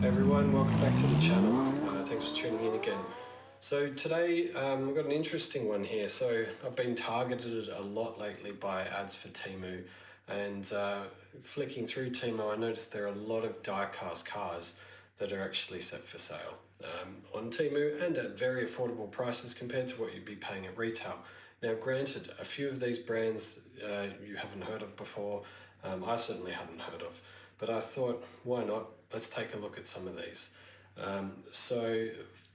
Hey everyone, welcome back to the channel. Thanks for tuning in again. So today we've got an interesting one here. So I've been targeted a lot lately by ads for Temu, and flicking through Temu I noticed there are a lot of die-cast cars that are actually set for sale on Temu and at very affordable prices compared to what you'd be paying at retail. Now granted, a few of these brands you haven't heard of before, I certainly hadn't heard of, but I thought, why not? Let's take a look at some of these. So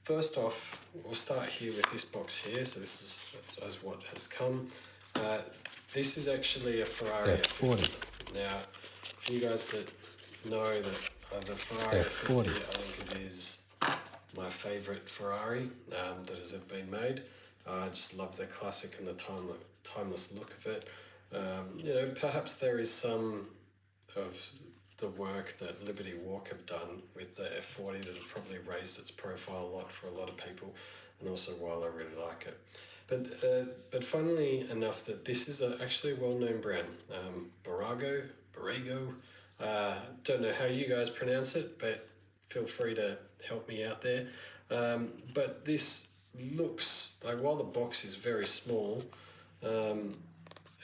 first off, we'll start here with this box here. So this is what has come. This is actually a Ferrari F40. Now, for you guys that know that the Ferrari F40, I think it is my favourite Ferrari that has ever been made. I just love the classic and the timeless look of it. You know, perhaps there is some of the work that Liberty Walk have done with the F40 that have probably raised its profile a lot for a lot of people, and also while I really like it. But funnily enough, that this is actually a well-known brand, Bburago, don't know how you guys pronounce it, but feel free to help me out there. But this looks like, while the box is very small, and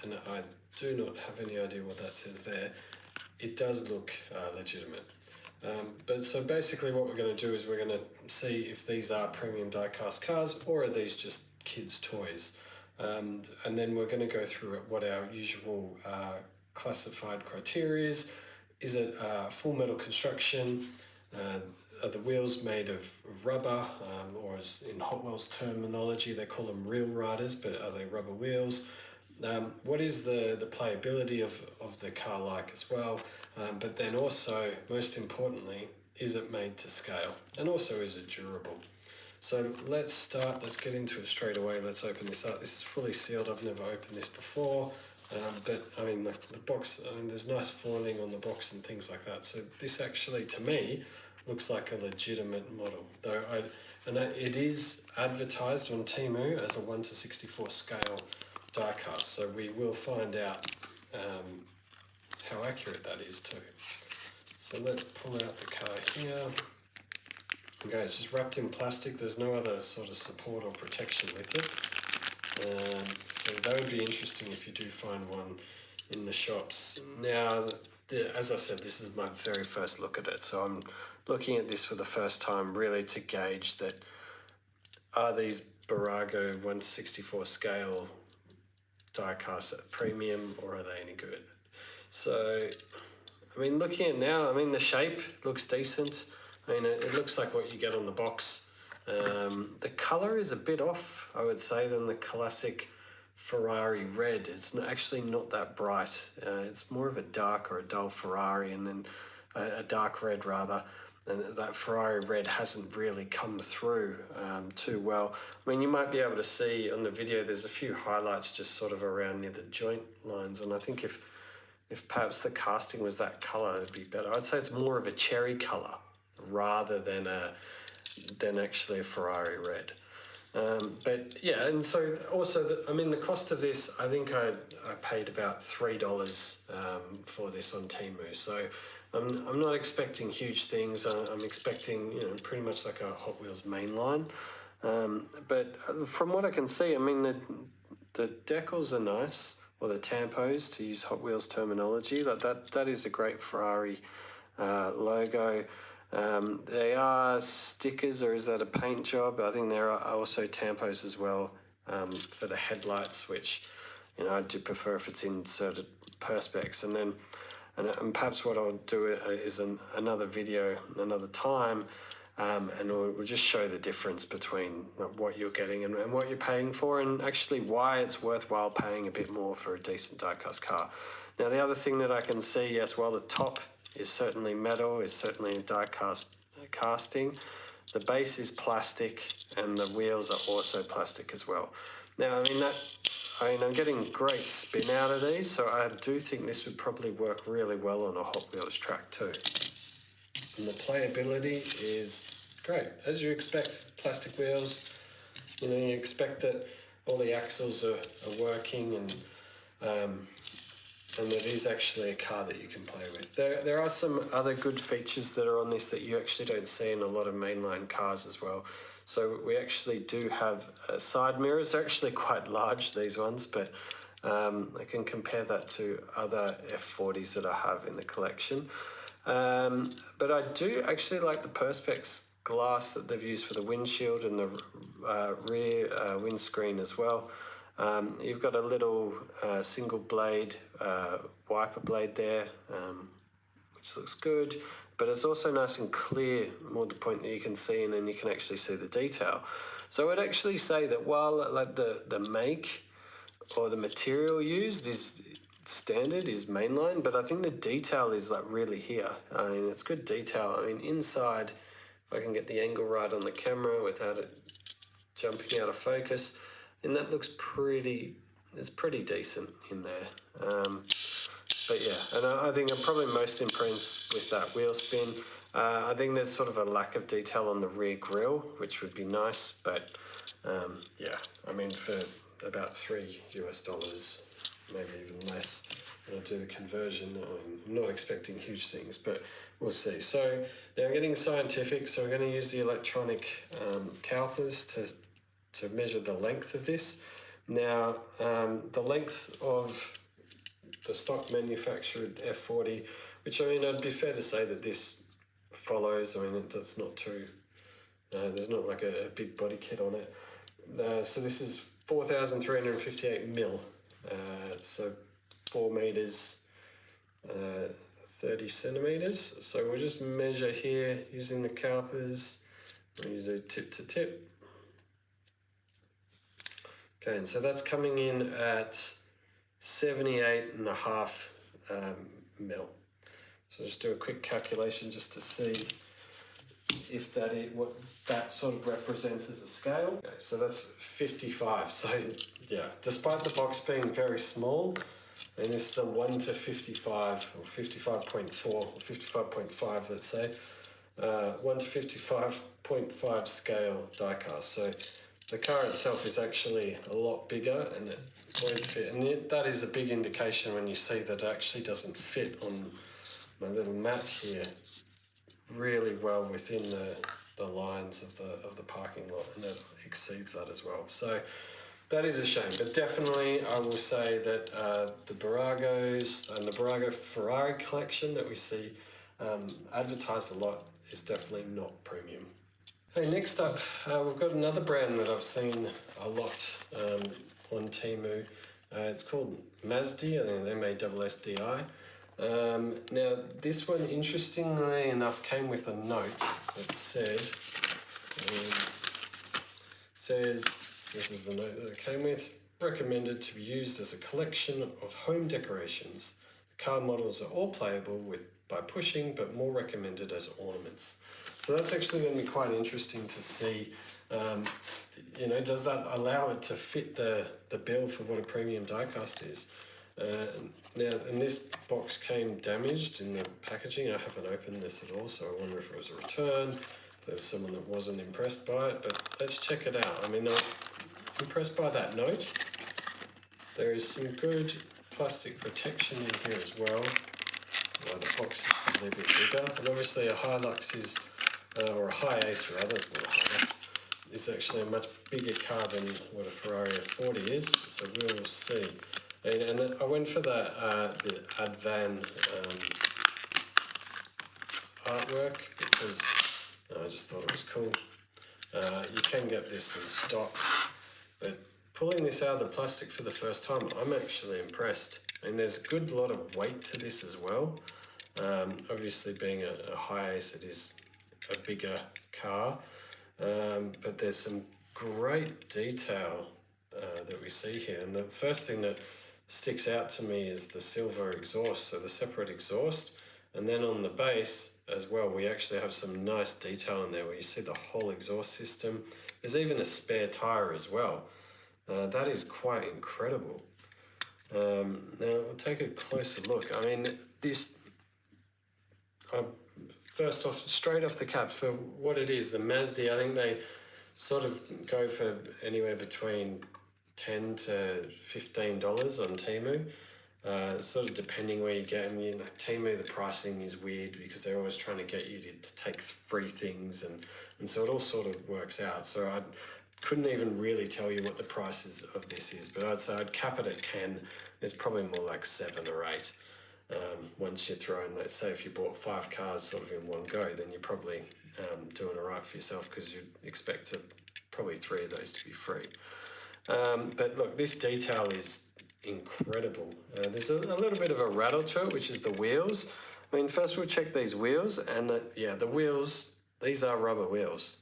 I do not have any idea what that says there, it does look legitimate. But so basically what we're going to do is we're going to see if these are premium die-cast cars or are these just kids' toys. And then we're going to go through what our usual classified criteria is. Is it full metal construction? Are the wheels made of rubber, or as in Hot Wheels terminology they call them real riders, but are they rubber wheels? What is the playability of the car like as well? But then also, most importantly, is it made to scale? And also, is it durable? So let's get into it straight away. Let's open this up. This is fully sealed. I've never opened this before. But I mean, the box, I mean, there's nice foiling on the box and things like that. So this actually, to me, looks like a legitimate model. It is advertised on Temu as a 1:64 scale diecast, so we will find out how accurate that is too. So let's pull out the car here. Okay, it's just wrapped in plastic. There's no other sort of support or protection with it. So that would be interesting if you do find one in the shops. Now, as I said, this is my very first look at it, so I'm looking at this for the first time really to gauge that, are these Bburago 1:64 scale die-cast at premium, or are they any good? So, I mean, looking at it now, I mean, the shape looks decent. I mean, it looks like what you get on the box. The colour is a bit off, I would say, than the classic Ferrari red. It's actually not that bright. It's more of a dark or a dull Ferrari, and then a dark red rather. And that Ferrari red hasn't really come through too well. I mean, you might be able to see on the video, there's a few highlights just sort of around near the joint lines, and I think if perhaps the casting was that colour, it'd be better. I'd say it's more of a cherry colour rather than actually a Ferrari red. But yeah, and so also, I mean, the cost of this, I think I paid about $3 for this on Temu. So I'm not expecting huge things. I'm expecting, you know, pretty much like a Hot Wheels mainline. But from what I can see, I mean, the decals are nice, or the tampos, to use Hot Wheels terminology. Like that is a great Ferrari logo. They are stickers, or is that a paint job? I think there are also tampos as well for the headlights, which, you know, I do prefer if it's inserted perspex. And then, and perhaps what I'll do is another video another time, and we'll just show the difference between what you're getting and what you're paying for, and actually why it's worthwhile paying a bit more for a decent die-cast car. Now, the other thing that I can see, yes, while the top is certainly metal, is certainly a die-cast casting, the base is plastic and the wheels are also plastic as well. Now, I mean, I'm getting great spin out of these, so I do think this would probably work really well on a Hot Wheels track too. And the playability is great. As you expect, plastic wheels, you know, you expect that all the axles are working, and and it is actually a car that you can play with. There are some other good features that are on this that you actually don't see in a lot of mainline cars as well. So we actually do have side mirrors. They're actually quite large, these ones, but I can compare that to other F40s that I have in the collection. But I do actually like the Perspex glass that they've used for the windshield and the rear windscreen as well. You've got a little single blade wiper blade there, which looks good, but it's also nice and clear, more to the point that you can see, and then you can actually see the detail. So I'd actually say that while like the make or the material used is standard, is mainline, but I think the detail is like really here. I mean, it's good detail. I mean, inside, if I can get the angle right on the camera without it jumping out of focus, and that looks pretty, it's pretty decent in there. But yeah, and I think I'm probably most impressed with that wheel spin. I think there's sort of a lack of detail on the rear grille, which would be nice, but yeah, I mean, for about $3 US, maybe even less, when I do the conversion, I'm not expecting huge things, but we'll see. So now getting scientific, so we're going to use the electronic calipers to measure the length of this. Now, the length of the stock manufactured F40, which I mean, it'd be fair to say that this follows, I mean, it's not too, there's not like a big body kit on it. So this is 4,358 mil, so 4 meters, 30 centimeters. So we'll just measure here using the calipers. We'll do tip to tip. Okay, and so that's coming in at 78.5 mil. So just do a quick calculation just to see if that is what that sort of represents as a scale. Okay, so that's 55. So yeah, despite the box being very small, and this is a 1 to 55 or 55.4 or 55.5, let's say, 1 to 55.5 scale diecast. So the car itself is actually a lot bigger, and it won't fit. And that is a big indication when you see that it actually doesn't fit on my little mat here really well within the lines of the parking lot, and it exceeds that as well. So that is a shame, but definitely I will say that the Buragos and the Bburago Ferrari collection that we see advertised a lot is definitely not premium. Hey, next up, we've got another brand that I've seen a lot on Temu. It's called Mazdi, I think MASSDI. Now, this one, interestingly enough, came with a note that says, this is the note that it came with, recommended to be used as a collection of home decorations. The car models are all playable by pushing, but more recommended as ornaments. So that's actually going to be quite interesting to see, you know, does that allow it to fit the bill for what a premium diecast is? Now, and this box came damaged in the packaging. I haven't opened this at all, so I wonder if it was a return. There was someone that wasn't impressed by it, but let's check it out. I mean, I'm impressed by that note. There is some good plastic protection in here as well. The box is a little bit bigger, and obviously a Hilux is, or a Hiace rather, it's not a Hilux, is actually a much bigger car than what a Ferrari F40 is, so we will see. And I went for the Advan artwork because I just thought it was cool. You can get this in stock, but pulling this out of the plastic for the first time, I'm actually impressed. And there's a good lot of weight to this as well. Obviously being a Hiace, it is a bigger car, but there's some great detail that we see here. And the first thing that sticks out to me is the silver exhaust, so the separate exhaust. And then on the base as well, we actually have some nice detail in there where you see the whole exhaust system. There's even a spare tire as well. That is quite incredible. Now we'll take a closer look. I mean, this, first off, straight off the cap, for what it is, the Mazdi, I think they sort of go for anywhere between $10 to $15 on Temu. Sort of depending where you get them. You know, Temu, the pricing is weird because they're always trying to get you to take free things, and so it all sort of works out. So I couldn't even really tell you what the prices of this is, but I'd say I'd cap it at 10. It's probably more like 7 or 8. Once you throw in, let's say if you bought 5 cars sort of in one go, then you're probably doing all right for yourself, because you'd expect probably 3 of those to be free. But look, this detail is incredible. There's a little bit of a rattle to it, which is the wheels. I mean, first we'll check these wheels, and the wheels, these are rubber wheels.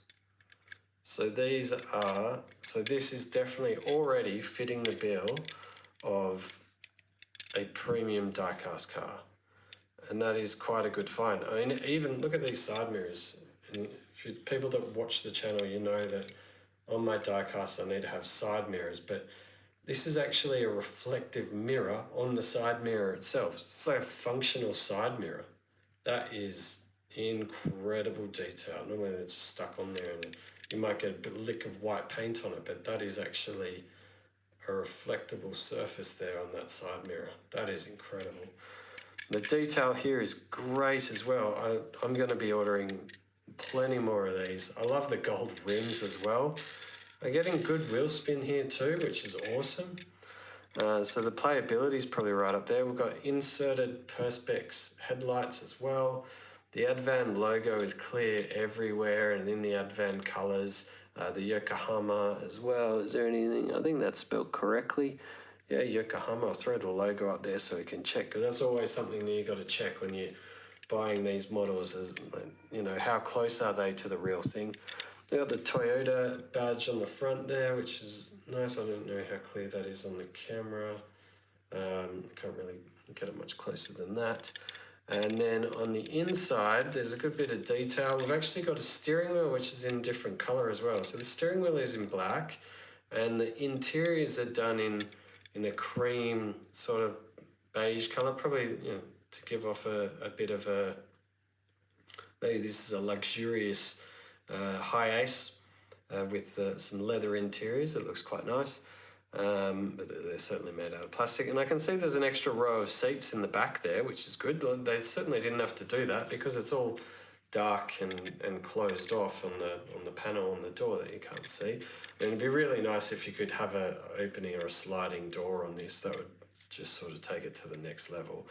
So this is definitely already fitting the bill of a premium diecast car, and that is quite a good find. I mean, even look at these side mirrors. And people that watch the channel, you know that on my diecast I need to have side mirrors, but this is actually a reflective mirror on the side mirror itself. It's like a functional side mirror. That is incredible detail. Normally it's stuck on there and you might get a lick of white paint on it, but that is actually a reflectable surface there on that side mirror. That is incredible. The detail here is great as well. I'm going to be ordering plenty more of these. I love the gold rims as well. I'm getting good wheel spin here too, which is awesome. So the playability is probably right up there. We've got inserted Perspex headlights as well. The Advan logo is clear everywhere and in the Advan colours. The Yokohama as well. Is there anything? I think that's spelled correctly. Yeah, Yokohama. I'll throw the logo up there so we can check, because that's always something that you got to check when you're buying these models. Is, you know, how close are they to the real thing? They got the Toyota badge on the front there, which is nice. I don't know how clear that is on the camera. Can't really get it much closer than that. And then on the inside, there's a good bit of detail. We've actually got a steering wheel, which is in different colour as well. So the steering wheel is in black, and the interiors are done in a cream sort of beige colour, probably, you know, to give off a bit of a, maybe this is a luxurious Hiace with some leather interiors. It looks quite nice. But they're certainly made out of plastic, and I can see there's an extra row of seats in the back there, which is good. They certainly didn't have to do that because it's all dark and closed off on the panel on the door that you can't see. And it'd be really nice if you could have an opening or a sliding door on this. That would just sort of take it to the next level.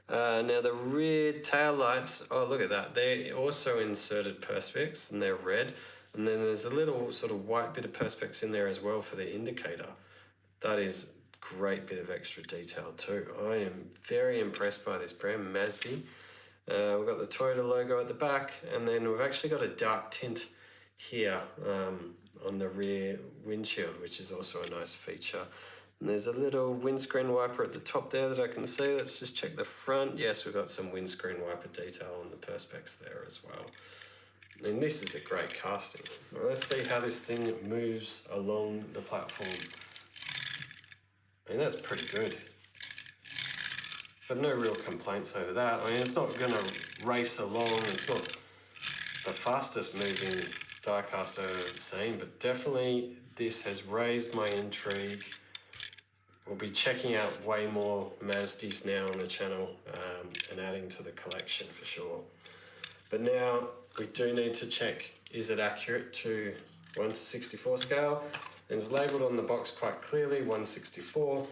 Now the rear tail lights, oh look at that, they're also inserted Perspex and they're red, and then there's a little sort of white bit of Perspex in there as well for the indicator. That is a great bit of extra detail too. I am very impressed by this brand, Mazdi. We've got the Toyota logo at the back, and then we've actually got a dark tint here on the rear windshield, which is also a nice feature. And there's a little windscreen wiper at the top there that I can see. Let's just check the front. Yes, we've got some windscreen wiper detail on the Perspex there as well. And this is a great casting. Well, let's see how this thing moves along the platform. I mean, that's pretty good. But no real complaints over that. I mean, it's not going to race along. It's not the fastest moving diecast I've ever seen, but definitely this has raised my intrigue. We'll be checking out way more Mazdis now on the channel and adding to the collection for sure. But now we do need to check, is it accurate to 1:64 scale? And it's labelled on the box quite clearly, 164.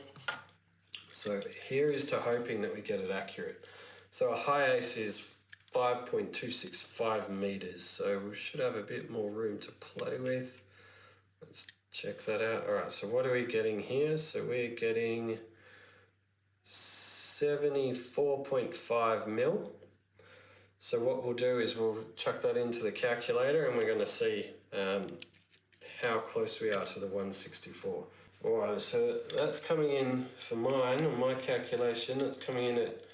So here is to hoping that we get it accurate. So a Hiace is 5.265 meters, so we should have a bit more room to play with. Let's check that out. All right, so what are we getting here? So we're getting 74.5 mil. So what we'll do is we'll chuck that into the calculator, and we're going to see how close we are to the 164. Alright, so that's coming in for mine, on my calculation, that's coming in at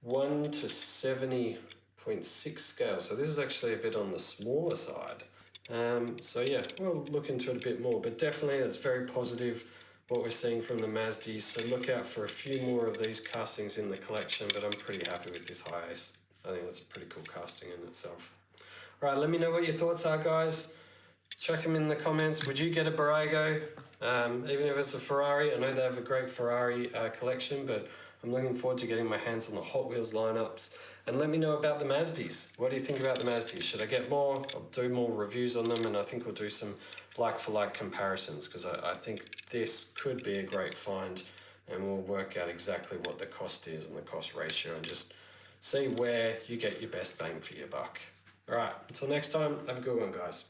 1 to 70.6 scale. So this is actually a bit on the smaller side. So yeah, we'll look into it a bit more, but definitely it's very positive what we're seeing from the Mazdis. So look out for a few more of these castings in the collection, but I'm pretty happy with this Hiace. I think that's a pretty cool casting in itself. Alright, let me know what your thoughts are, guys. Chuck them in the comments. Would you get a Bburago? Even if it's a Ferrari? I know they have a great Ferrari collection, but I'm looking forward to getting my hands on the Hot Wheels lineups. And let me know about the Mazdis. What do you think about the Mazdis? Should I get more? I'll do more reviews on them, and I think we'll do some like-for-like comparisons, because I think this could be a great find, and we'll work out exactly what the cost is and the cost ratio, and just see where you get your best bang for your buck. All right, until next time, have a good one, guys.